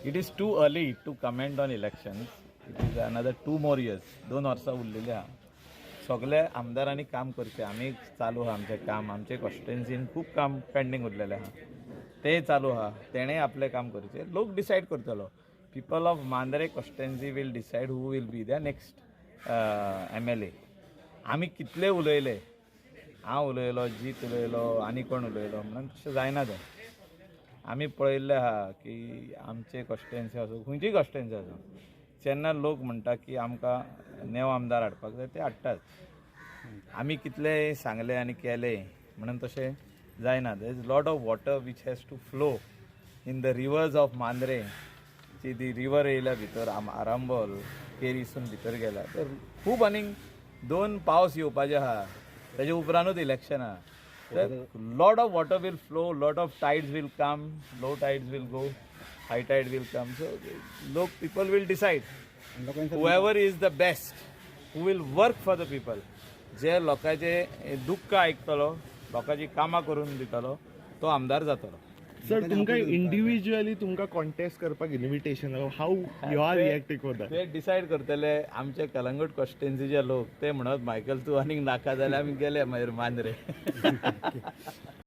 It is too early to comment on elections. It is another 2 more years. 2 वर्सां उरलेली आहा. सगळे आमदारांनी काम करचें. आमी चालू आहा आमचें काम. आमचे कॉन्स्टिट्युएन्सीन खूब काम पेंडींग उरलेलें आहा. ते चालू आहा. तेणें आपलें काम करचें. लोक डिसायड करतलो. People of Mandrem constituency will decide who will be the next MLA. आमी कितले उलयले, हांव उलयलो, जीत उलयलो, आनी कोण उलयलो म्हणून तशें जायना तें. आमी पळयल्लें आहा की आमचे कॉन्स्टिट्युएन्सी आसूं, खंयचीय कॉन्स्टिट्युएन्सी आसूं, जेन्ना लोक म्हणटा की आमकां नेव आमदार हाडपाक जाय ते हाडटात. आमी कितलें सांगलें आनी केलें म्हणून तशें जायना. There is lot of water which has to flow in the rivers of Mandrem. जी ती रिवर येयल्या भितर आरांबोल केरीसून भितर गेल्या तर खूब आनीक 2 पावस येवपाचे आहा. तेजे उपरांतूच इलेक्शन आहा. Lot of water will flow, lot of tides will come, low tides will go, high tide will come. So people will decide whoever is the best, who will work for the people. जे लोकांचे दुःख आयकतलो, लोकांची कामां करून दितलो, तो आमदार जातलो. सर तुमकां इंडिव्हिज्युअली तुमकां कॉन्टेस्ट करपाक invitation how you are reacting for that? ते डिसायड करतले. आमचे कलंगूट कॉन्स्टिट्युएन्सीचे लोक ते म्हणत मायकल तूं आनीक नाका जाल्यार आमी गेले मागीर मांद्रे.